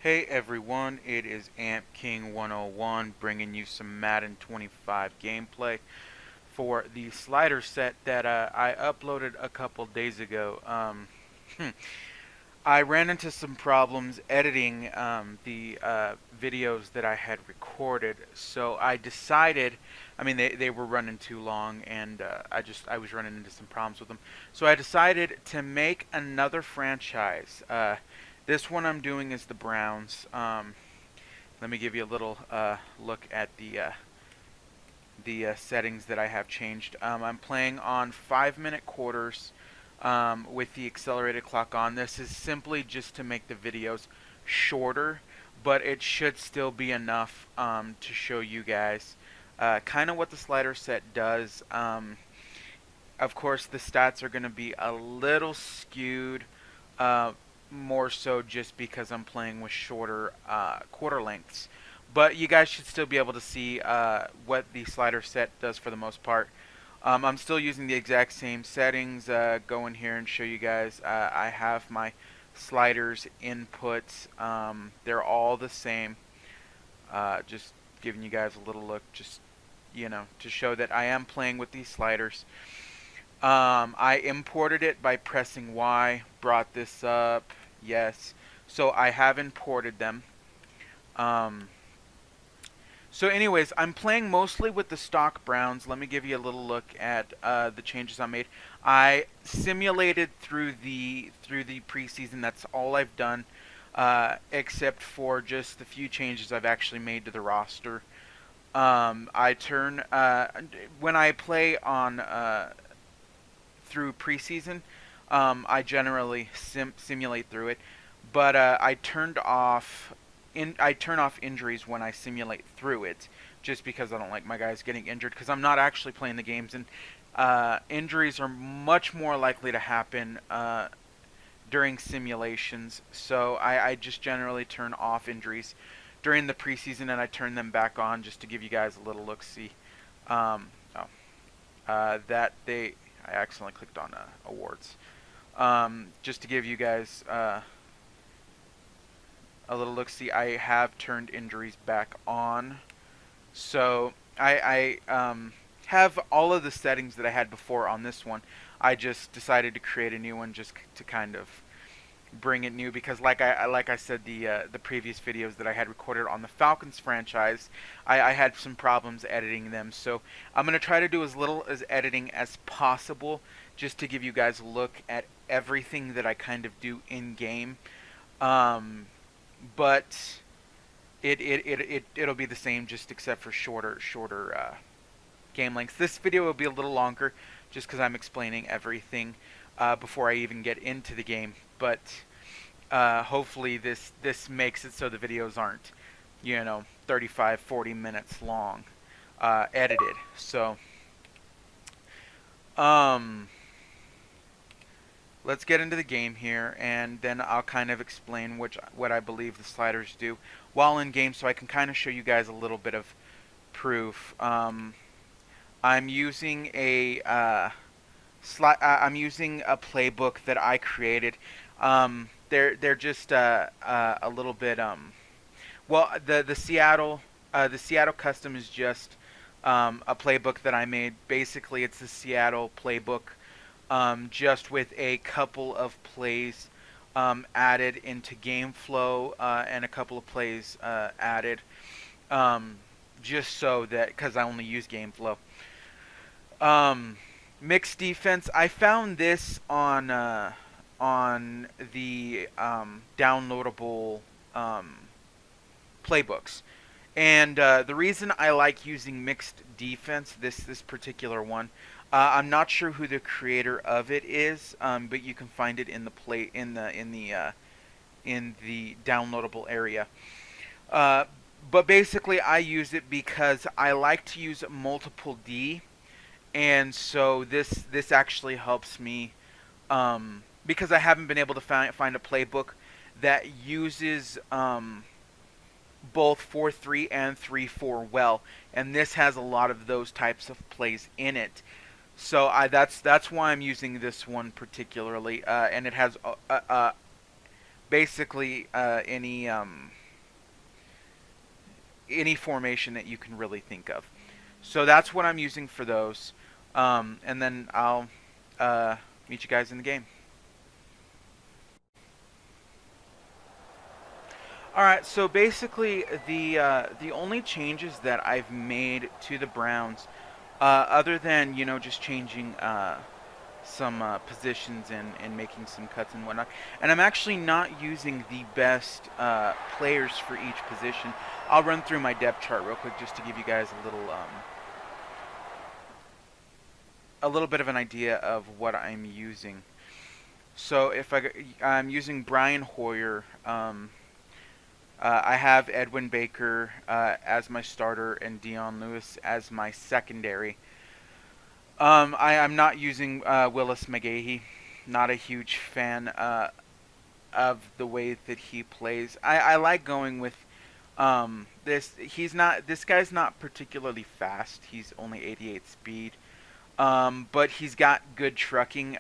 Hey everyone, it is Amp King 101 bringing you some Madden 25 gameplay for the slider set that I uploaded a couple days ago. I ran into some problems editing the videos that I had recorded, so I decided, they were running too long, and I was running into some problems with them. So I decided to make another franchise. This one I'm doing is the Browns. Let me give you a little look at the settings that I have changed. I'm playing on 5-minute quarters with the accelerated clock on. This is simply just to make the videos shorter, but it should still be enough to show you guys kind of what the slider set does. Of course, the stats are going to be a little skewed, more so just because I'm playing with shorter quarter lengths. But you guys should still be able to see what the slider set does for the most part. I'm still using the exact same settings. Go in here and show you guys. I have my sliders inputs. They're all the same. Just giving you guys a little look, just to show that I am playing with these sliders. I imported it by pressing Y. Brought this up. Yes. So I have imported them. So anyways, I'm playing mostly with the stock Browns. Let me give you a little look at the changes I made. I simulated through the preseason. That's all I've done, except for just the few changes I've actually made to the roster. I turn when I play on through preseason, I generally simulate through it, but I turn off injuries when I simulate through it, just because I don't like my guys getting injured, because I'm not actually playing the games, and injuries are much more likely to happen during simulations. So I just generally turn off injuries during the preseason, and I turn them back on just to give you guys a little look-see. I accidentally clicked on awards. Just to give you guys a little look-see, I have turned injuries back on. So I have all of the settings that I had before on this one. I just decided to create a new one just to kind of bring it new, because like I said, the previous videos that I had recorded on the Falcons franchise, I had some problems editing them. So I'm going to try to do as little as editing as possible, just to give you guys a look at everything that I kind of do in game. But it'll be the same, just except for shorter game lengths. This video will be a little longer, just because I'm explaining everything before I even get into the game. But hopefully this makes it so the videos aren't 35-40 minutes long edited. So let's get into the game here, and then I'll kind of explain what I believe the sliders do while in game, so I can kind of show you guys a little bit of proof. I'm using a playbook that I created. They're just a little bit well, the Seattle custom is just a playbook that I made. Basically, it's the Seattle playbook, just with a couple of plays added into game flow, and a couple of plays added, just so that, because I only use game flow. Mixed defense. I found this on the downloadable playbooks, and the reason I like using mixed defense, this particular one, I'm not sure who the creator of it is, but you can find it in the downloadable area. But basically, I use it because I like to use multiple D. And so this actually helps me, because I haven't been able to find a playbook that uses both 4-3 and 3-4 well, and this has a lot of those types of plays in it. So that's why I'm using this one particularly, and it has basically any formation that you can really think of. So that's what I'm using for those. And then I'll meet you guys in the game. All right. So basically, the only changes that I've made to the Browns, other than just changing some positions and making some cuts and whatnot, and I'm actually not using the best players for each position. I'll run through my depth chart real quick just to give you guys a little bit of an idea of what I'm using. So if I'm using Brian Hoyer. I have Edwin Baker as my starter and Dion Lewis as my secondary. I'm not using Willis McGahee. Not a huge fan of the way that he plays. I like going with this. This guy's not particularly fast. He's only 88 speed. But he's got good trucking,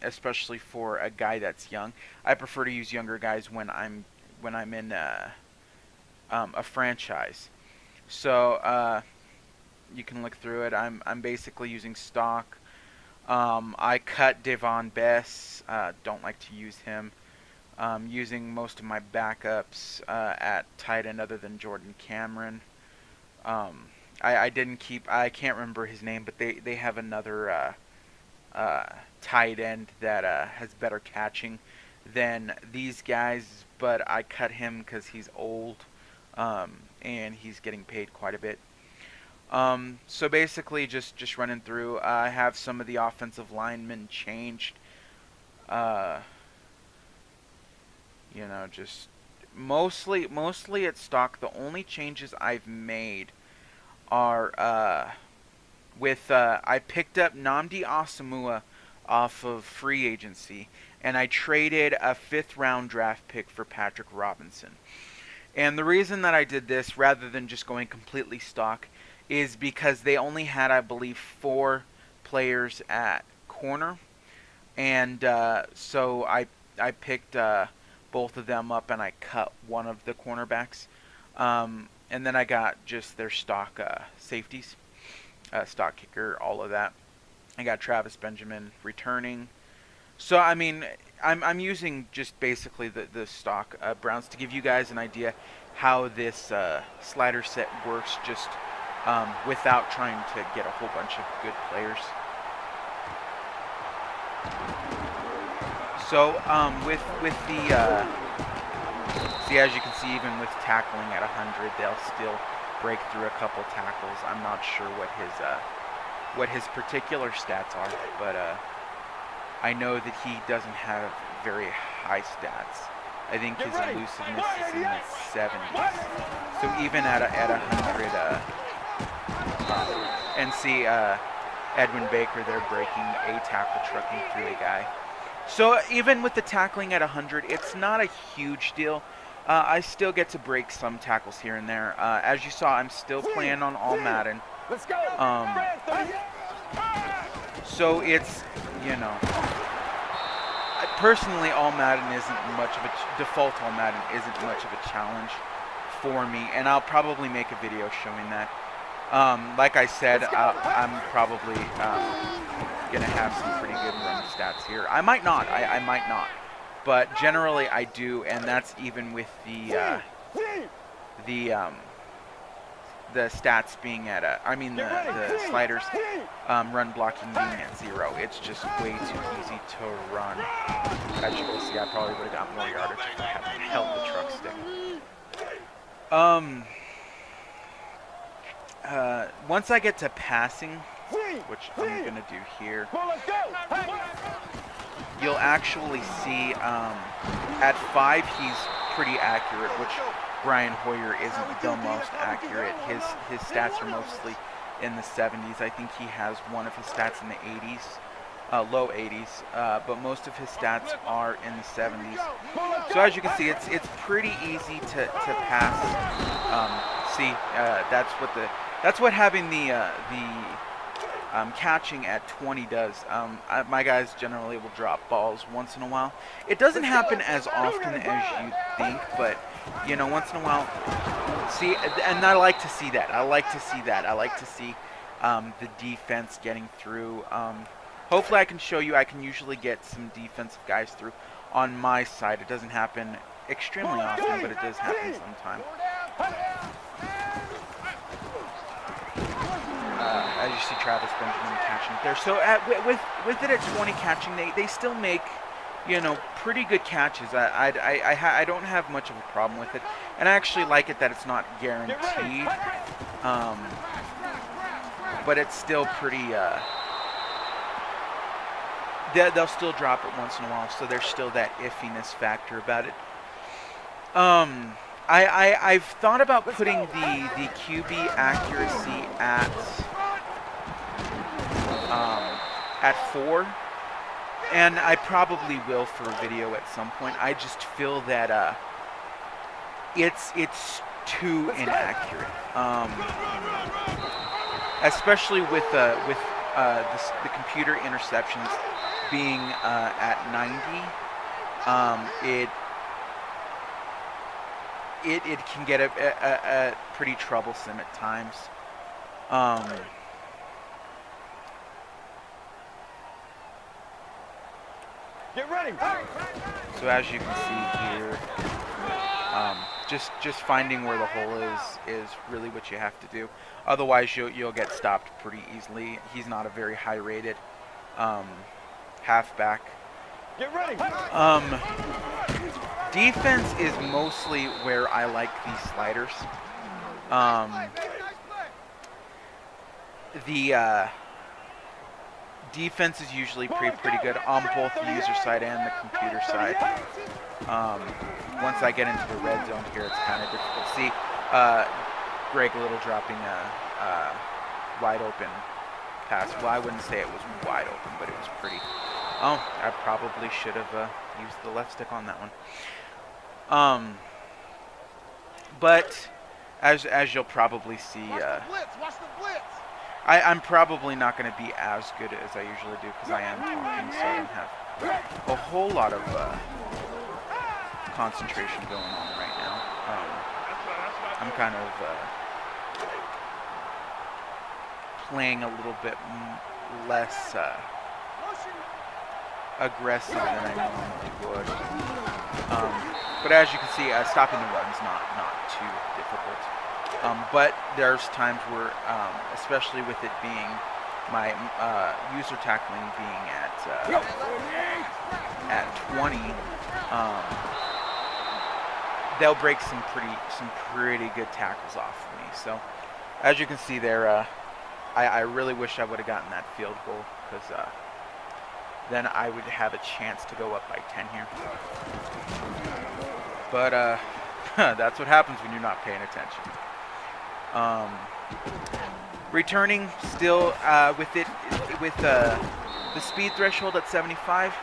especially for a guy that's young. I prefer to use younger guys when I'm in a franchise. So you can look through it. I'm basically using stock. I cut Devon Bess. Don't like to use him. Using most of my backups at tight end other than Jordan Cameron. I didn't keep. I can't remember his name, but they have another tight end that has better catching than these guys. But I cut him because he's old, and he's getting paid quite a bit. So basically, just running through. I have some of the offensive linemen changed. Just mostly at stock. The only changes I've made are I picked up Nnamdi Asomugha off of free agency, and I traded a 5th round draft pick for Patrick Robinson. And the reason that I did this rather than just going completely stock is because they only had, I believe, 4 players at corner, and so I picked both of them up and I cut one of the cornerbacks. And then I got just their stock safeties, stock kicker, all of that. I got Travis Benjamin returning. So I mean, I'm using just basically the stock Browns to give you guys an idea how this slider set works, just without trying to get a whole bunch of good players. So with the see, as you can see, even with tackling at 100, they'll still break through a couple tackles. I'm not sure what his particular stats are, but I know that he doesn't have very high stats. I think his elusiveness is in the 70s. So even at 100, and see Edwin Baker, they're breaking a tackle, trucking through a guy. So even with the tackling at 100, it's not a huge deal. I still get to break some tackles here and there. As you saw, I'm still playing on all Madden. Let's go. So it's, personally, all Madden isn't much of a default. All Madden isn't much of a challenge for me, and I'll probably make a video showing that. Like I said, I'm probably gonna have some pretty good run stats here. I might not. I might not. But generally I do, and that's even with the stats being at the sliders run blocking being at 0. It's just way too easy to run. As you can see, I probably would have got more yardage if I hadn't held the truck stick. Once I get to passing, which I'm gonna do here, you'll actually see at 5 he's pretty accurate, which Brian Hoyer isn't the most accurate. His stats are mostly in the 70s. I think he has one of his stats in the 80s, low 80s, but most of his stats are in the 70s. So as you can see, it's pretty easy to pass. See, that's what having the catching at 20 does. My guys generally will drop balls once in a while. It doesn't happen as often as you think, but you know, once in a while. See, and I like to see that. I like to see that. I like to see the defense getting through. Hopefully, I can show you. I can usually get some defensive guys through on my side. It doesn't happen extremely often, but it does happen sometimes. As you see Travis Benjamin catching there. So with it at 20 catching, they still make, you know, pretty good catches. I don't have much of a problem with it, and I actually like it that it's not guaranteed. But it's still pretty. They'll still drop it once in a while, so there's still that iffiness factor about it. I've thought about putting the QB accuracy at 4, and I probably will for a video at some point. I just feel that it's too inaccurate, especially with the computer interceptions being at 90. It can get a pretty troublesome at times. Get ready. So as you can see here, just finding where the hole is really what you have to do. Otherwise, you'll get stopped pretty easily. He's not a very high-rated halfback. Get ready. Defense is mostly where I like these sliders. The defense is usually pretty good on both the user side and the computer side. Once I get into the red zone here, it's kind of difficult. See, Greg Little dropping a wide open pass. Well, I wouldn't say it was wide open, but it was pretty. Oh, I probably should have used the left stick on that one. But as you'll probably see, I'm probably not going to be as good as I usually do because I am talking, so I don't have a whole lot of concentration going on right now. I'm kind of playing a little bit less aggressive than I normally would. But as you can see, stopping the run's not too difficult. But there's times where, especially with it being my user tackling being at 20, they'll break some pretty good tackles off of me. So as you can see there, I really wish I would have gotten that field goal because then I would have a chance to go up by 10 here. But that's what happens when you're not paying attention. Returning still with the speed threshold at 75,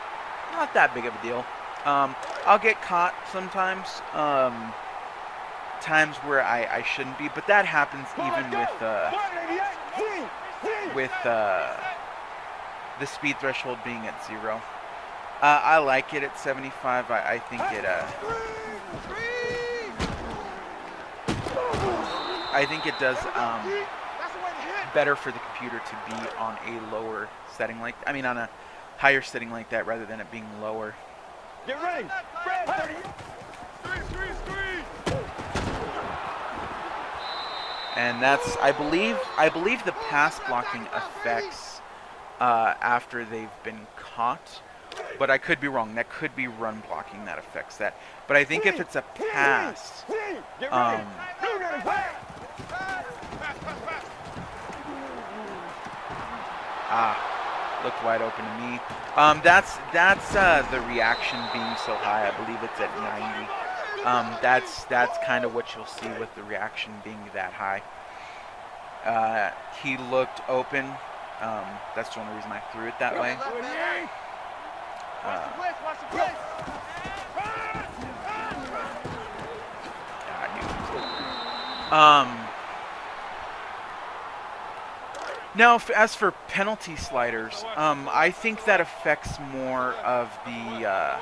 not that big of a deal. I'll get caught sometimes, times where I shouldn't be, but that happens even with the speed threshold being at 0. I like it at 75. I think it does better for the computer to be on a lower setting on a higher setting like that rather than it being lower. Get ready. And that's I believe the pass blocking affects after they've been caught. But I could be wrong. That could be run blocking that affects that. But I think if it's a pass, looked wide open to me. That's the reaction being so high. I believe it's at 90. That's kind of what you'll see with the reaction being that high. He looked open. That's the only reason I threw it that way. Now, as for penalty sliders, I think that affects more of the. I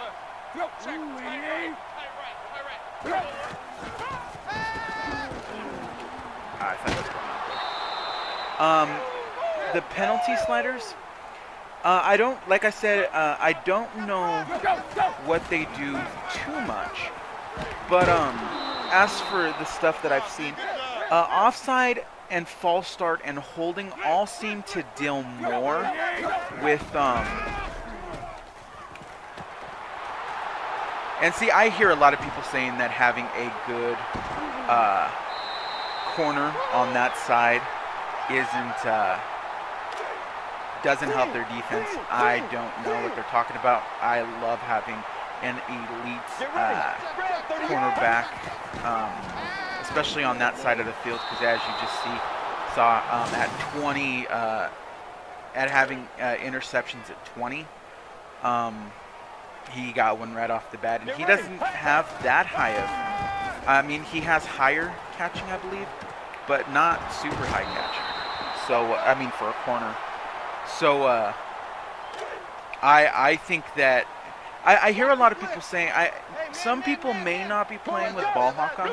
thought that was going on. The penalty sliders. I don't, like I said, I don't know what they do too much, but as for the stuff that I've seen, offside and false start and holding all seem to deal more with and see, I hear a lot of people saying that having a good corner on that side doesn't help their defense. I don't know what they're talking about. I love having an elite cornerback, especially on that side of the field, because as you just saw at 20, at having interceptions at 20, he got one right off the bat, and he doesn't have that high of. I mean, he has higher catching, I believe, but not super high catching. So I mean, for a corner. So I think that I hear a lot of people saying some people may not be playing with ball hawk on.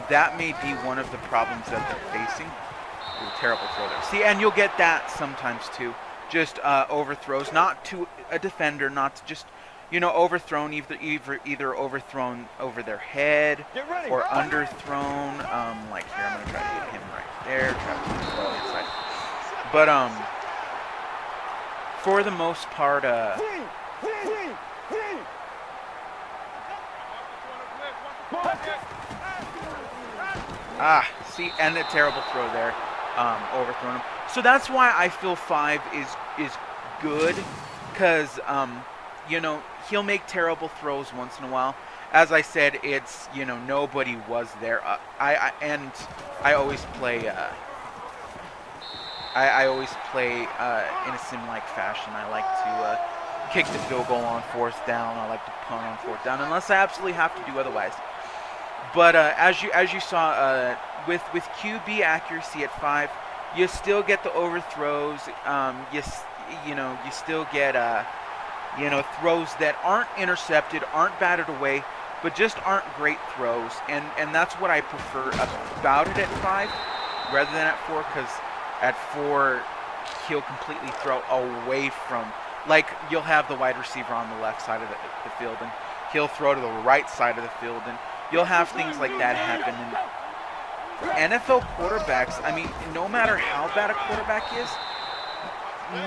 That may be one of the problems that they're facing. Ooh, terrible throw there. See, and you'll get that sometimes too. Just overthrows, not to a defender, not to just overthrown, either overthrown over their head or underthrown. Like here, I'm gonna try to hit him right there. Try to throw inside, but for the most part, see, and a terrible throw there, overthrown him. So that's why I feel 5 is good, because he'll make terrible throws once in a while. As I said, it's nobody was there. I always play. I always play in a sim-like fashion. I like to kick the field goal on 4th down. I like to punt on 4th down, unless I absolutely have to do otherwise. But as you saw, with QB accuracy at 5, you still get the overthrows. You still get throws that aren't intercepted, aren't batted away, but just aren't great throws. And that's what I prefer about it at 5 rather than at 4, because at 4, he'll completely throw away from, like, you'll have the wide receiver on the left side of the field, and he'll throw to the right side of the field, and you'll have things like that happen. And NFL quarterbacks, I mean, no matter how bad a quarterback is,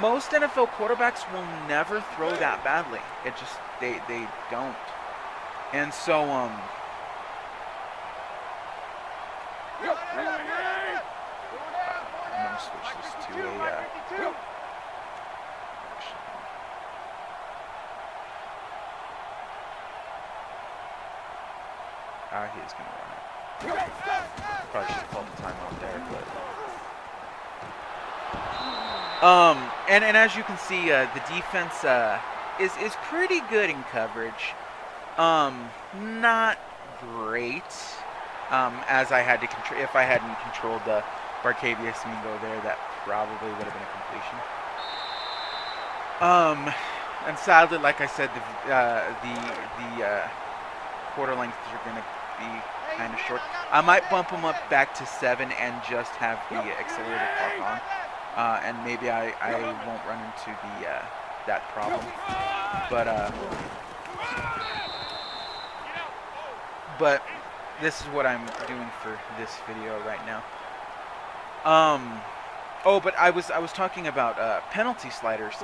most NFL quarterbacks will never throw that badly. It just, they don't. And so, I'm going to switch this to a, he's going to run it. Probably should have called the timeout there, but. And as you can see, the defense is pretty good in coverage. Not great. As I had to if I hadn't controlled the Barcavius Mingo there, that probably would have been a completion. And sadly, like I said, the quarter lengths are going to be kind of short. I might bump them up back to 7 and just have the accelerated clock on, and maybe I won't run into that problem. But this is what I'm doing for this video right now. But I was talking about penalty sliders.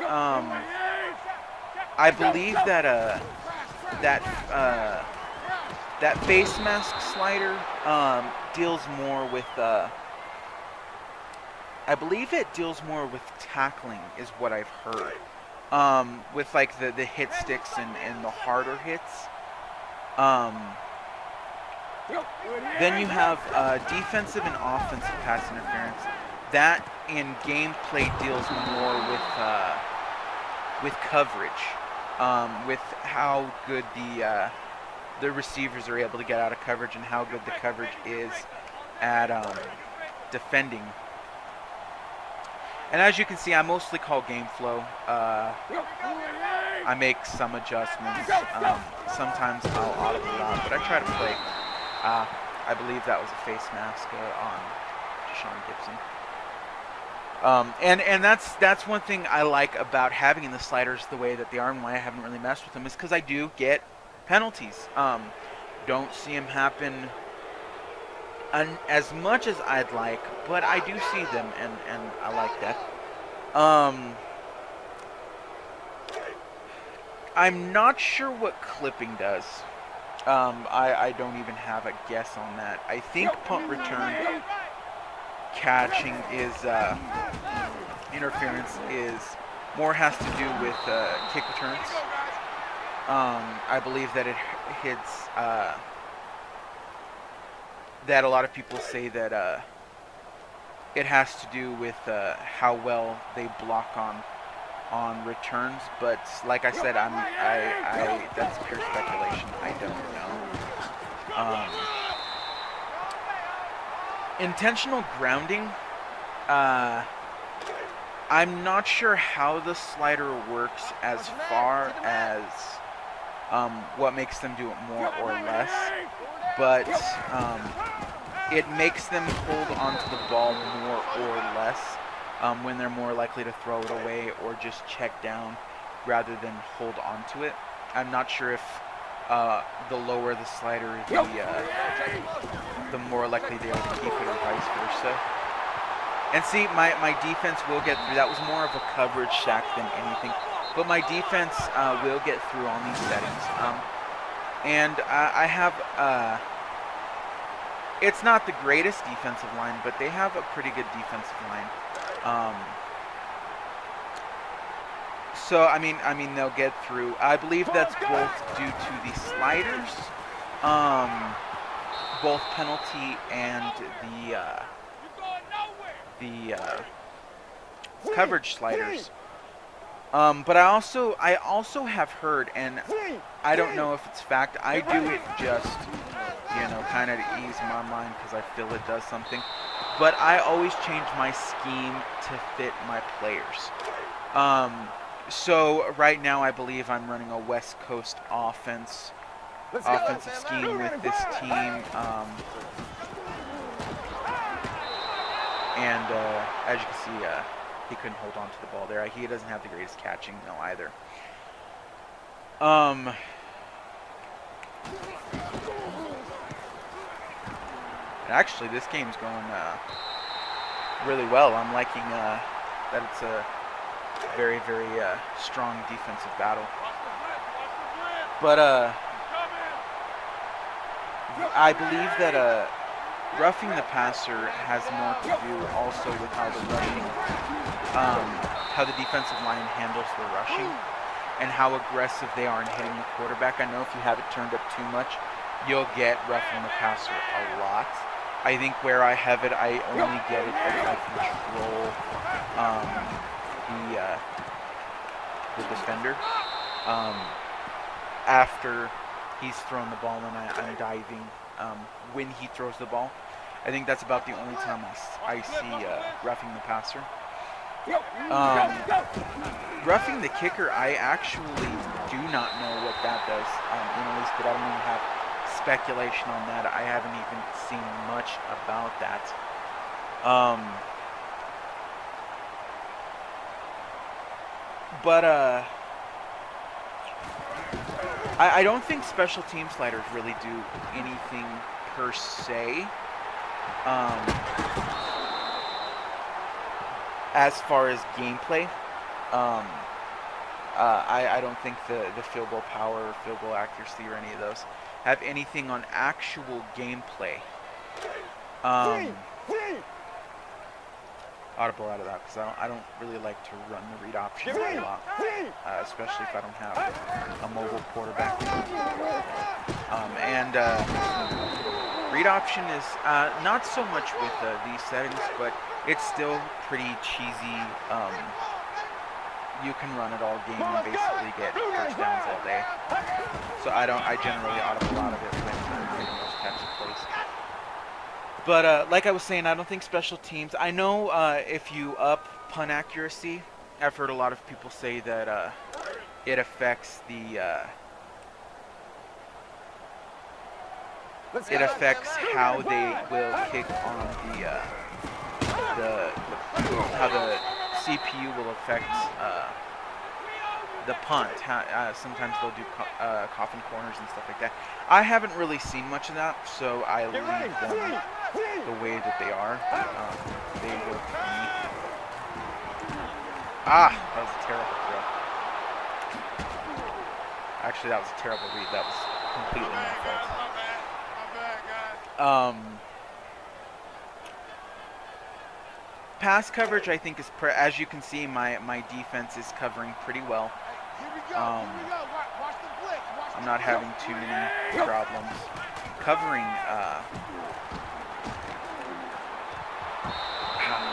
I believe that that face mask slider deals more with. I believe it deals more with tackling, is what I've heard. With like the hit sticks and the harder hits. Then you have defensive and offensive pass interference. That in gameplay deals more with coverage, with how good the receivers are able to get out of coverage and how good the coverage is at defending. And as you can see, I mostly call game flow. I make some adjustments. Sometimes I'll audible out, but I try to play. I believe that was a face mask on Deshaun Gibson. And that's one thing I like about having the sliders the way that they are, and why I haven't really messed with them, is because I do get penalties. Don't see them happen as much as I'd like, but I do see them, and I like that. I'm not sure what clipping does. I don't even have a guess on that. I think punt return catching is interference is more has to do with kick returns. I believe that it hits that a lot of people say that it has to do with how well they block on returns, but like I said, I that's pure speculation. I don't know. Intentional grounding. I'm not sure how the slider works as far as what makes them do it more or less, but it makes them hold onto the ball more or less when they're more likely to throw it away or just check down rather than hold onto it. I'm not sure if the lower the slider, the more likely they are to keep it, or vice versa. And see, my defense will get through. That was more of a coverage sack than anything. But my defense will get through on these settings. And I have... it's not the greatest defensive line, but they have a pretty good defensive line. So, I mean, they'll get through. I believe that's both due to the sliders, both penalty and the coverage sliders. But I also have heard, and I don't know if it's fact, I do it just, kind of to ease my mind because I feel it does something. But I always change my scheme to fit my players. So right now I believe I'm running a West Coast offensive scheme with this team. And as you can see, he couldn't hold on to the ball there. He doesn't have the greatest catching, either. Actually, this game's going really well. I'm liking that it's a very, very strong defensive battle. But I believe that roughing the passer has more to do also with how the rushing, how the defensive line handles the rushing, and how aggressive they are in hitting the quarterback. I know if you have it turned up too much, you'll get roughing the passer a lot. I think where I have it, I only get it if I control the defender after he's thrown the ball and I'm diving when he throws the ball. I think that's about the only time I see roughing the passer. Roughing the kicker, I actually do not know what that does in the least, but I don't even have speculation on that. I haven't even seen much about that. But I don't think special team sliders really do anything per se. As far as gameplay, I don't think the field goal power or field goal accuracy or any of those have anything on actual gameplay. Audible out of that because I don't really like to run the read option a lot, especially if I don't have a mobile quarterback. And read option is not so much with these settings, but it's still pretty cheesy. You can run it all game and basically get first downs all day. So I generally audible out of it when I'm getting those types of plays. But like I was saying, I don't think special teams. I know if you up punt accuracy. I've heard a lot of people say that it affects the Let's it go. affects how they will kick on the how the CPU will affect the punt. Sometimes they'll do coffin corners and stuff like that. I haven't really seen much of that, so I Get leave ready. them the way that they are. They will be. That was a terrible throw. Actually, that was a terrible read. That was completely my fault. Pass coverage, I think, is as you can see, my defense is covering pretty well. I'm not having too many problems covering.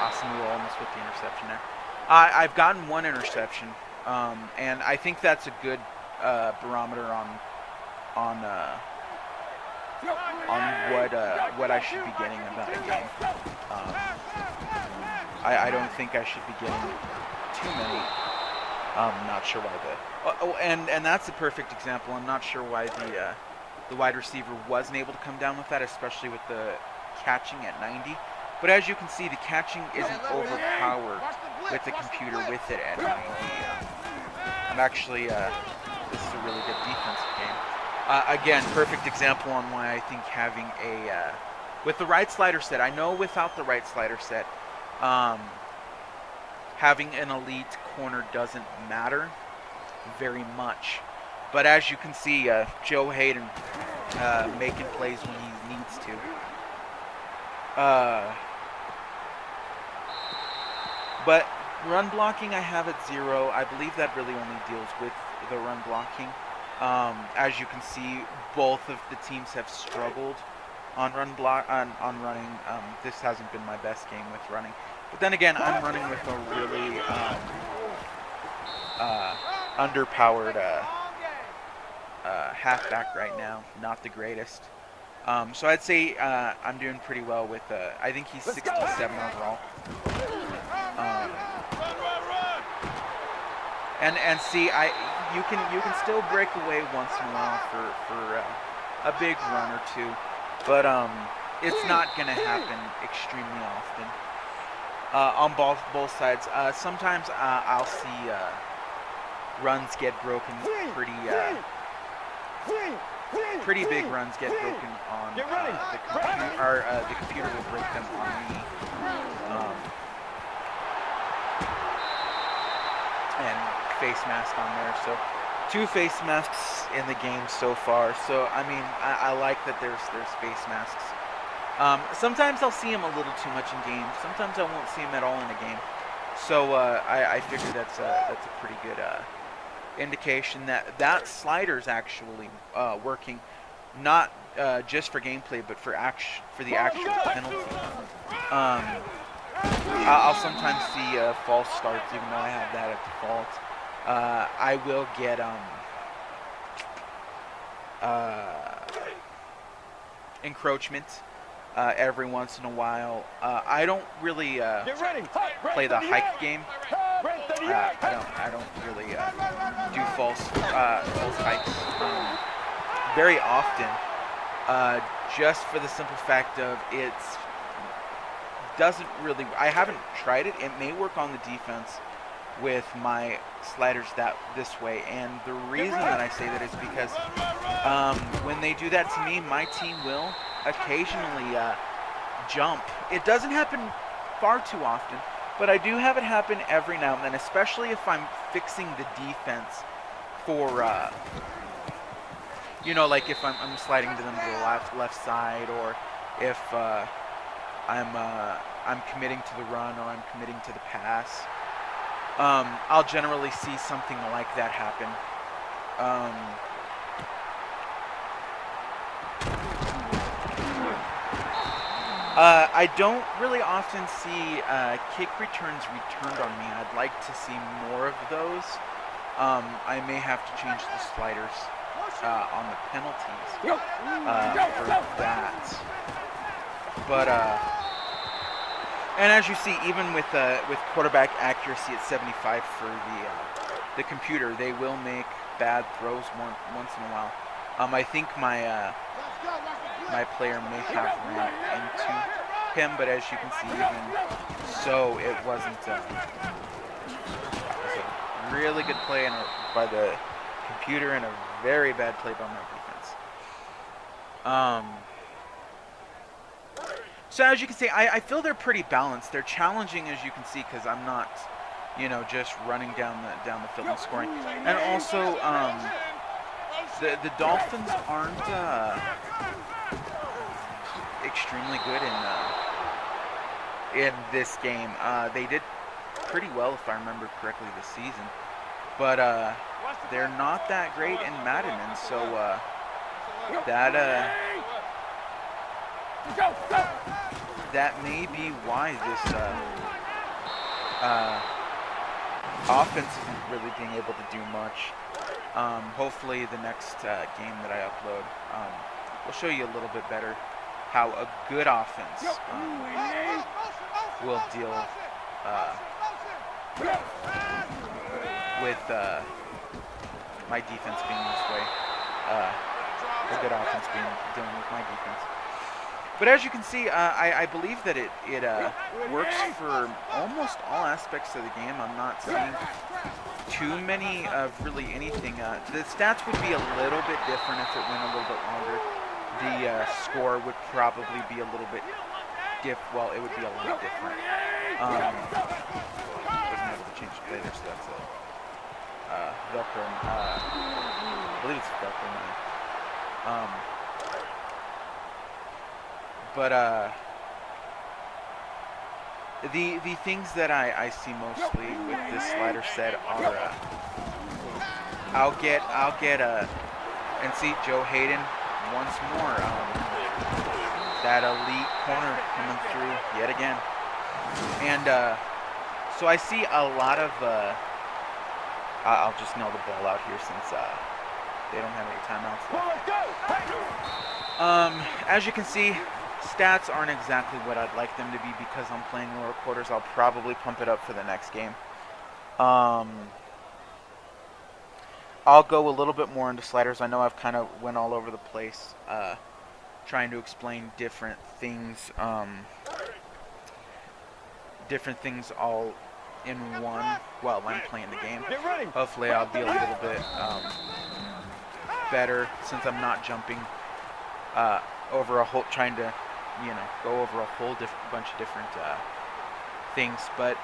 Awesome, we were almost with the interception there. I've gotten one interception, and I think that's a good barometer on what I should be getting about a game. I don't think I should be getting too many. I'm not sure why and that's a perfect example. I'm not sure why the wide receiver wasn't able to come down with that, especially with the catching at 90. But as you can see, the catching isn't overpowered with the computer with it at 90. I'm actually this is a really good defensive game. Again, perfect example on why I think having a with the right slider set. I know without the right slider set, having an elite corner doesn't matter very much. But as you can see, Joe Hayden making plays when he needs to. But run blocking I have at 0. I believe that really only deals with the run blocking. As you can see, both of the teams have struggled on running. This hasn't been my best game with running. But then again, I'm running with a really underpowered halfback right now. Not the greatest. So I'd say I'm doing pretty well with. I think he's 67 overall. And see, you can still break away once in a while for a big run or two, but it's not gonna happen extremely often. On both sides, sometimes I'll see runs get broken pretty big runs get broken on the computer, the computer will break them on me. And face mask on there, so 2 face masks in the game so far. So I mean, I like that there's face masks. Sometimes I'll see them a little too much in game. Sometimes I won't see them at all in a game. So I figure that's a pretty good indication that slider's actually working, not just for gameplay, but for the actual penalty. I'll sometimes see false starts, even though I have that at default. I will get encroachment every once in a while. I don't really play the hike game. I don't really do false hikes very often, just for the simple fact of it's doesn't really. I haven't tried it. It may work on the defense with my sliders this way, and the reason that I say that is because when they do that to me, my team will occasionally jump. It doesn't happen far too often, but I do have it happen every now and then, especially if I'm fixing the defense for like if I'm sliding to them to the left side, or if I'm committing to the run, or I'm committing to the pass. I'll generally see something like that happen. I don't really often see kick returns returned on me. I'd like to see more of those. I may have to change the sliders on the penalties for that. But And as you see, even with quarterback accuracy at 75 for the computer, they will make bad throws once in a while. I think my player may have ran into him, but as you can see, even so, it wasn't. It was a really good play by the computer and a very bad play by my defense. So as you can see, I feel they're pretty balanced. They're challenging, as you can see, because I'm not, just running down the field and scoring. And also, the Dolphins aren't extremely good in this game. They did pretty well, if I remember correctly, this season, but they're not that great in Madden, and so that may be why this offense isn't really being able to do much. Hopefully the next game that I upload will show you a little bit better how a good offense will deal with my defense being this way. A good offense dealing with my defense. But as you can see, I believe that it works for almost all aspects of the game. I'm not seeing too many of really anything. The stats would be a little bit different if it went a little bit longer. The score would probably be a little bit well, it would be a lot different. Wasn't able to change the play there, so that's a Velcro. I believe it's Velcro 9. But the things that I see mostly with this slider set are I'll get and see Joe Hayden once more. That elite corner coming through yet again, and so I see a lot of. I'll just nail the ball out here since they don't have any timeouts left. As you can see, stats aren't exactly what I'd like them to be because I'm playing lower quarters. I'll probably pump it up for the next game. I'll go a little bit more into sliders. I know I've kind of went all over the place trying to explain different things all in one while I'm playing the game. Hopefully I'll be a little bit better since I'm not jumping over a whole, trying to go over a whole bunch of different things. But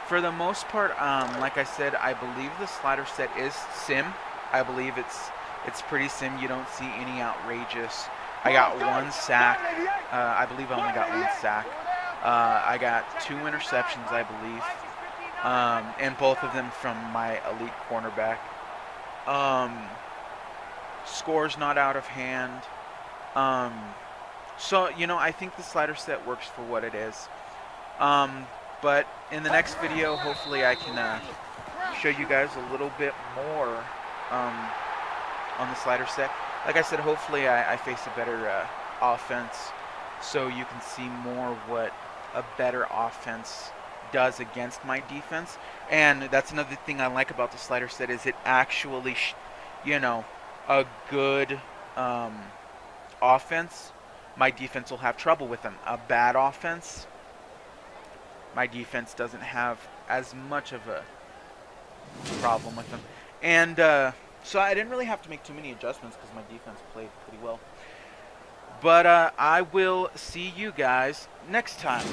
for the most part, like I said, I believe the slider set is sim. I believe it's pretty sim. You don't see any outrageous. I got one sack. I believe I only got one sack. I got 2 interceptions, I believe, and both of them from my elite cornerback. Score's not out of hand. So, I think the slider set works for what it is. But in the next video, hopefully I can show you guys a little bit more on the slider set. Like I said, hopefully I face a better offense so you can see more what a better offense does against my defense. And that's another thing I like about the slider set is it actually, a good offense, my defense will have trouble with them. A bad offense, my defense doesn't have as much of a problem with them. And so I didn't really have to make too many adjustments because my defense played pretty well. But I will see you guys next time.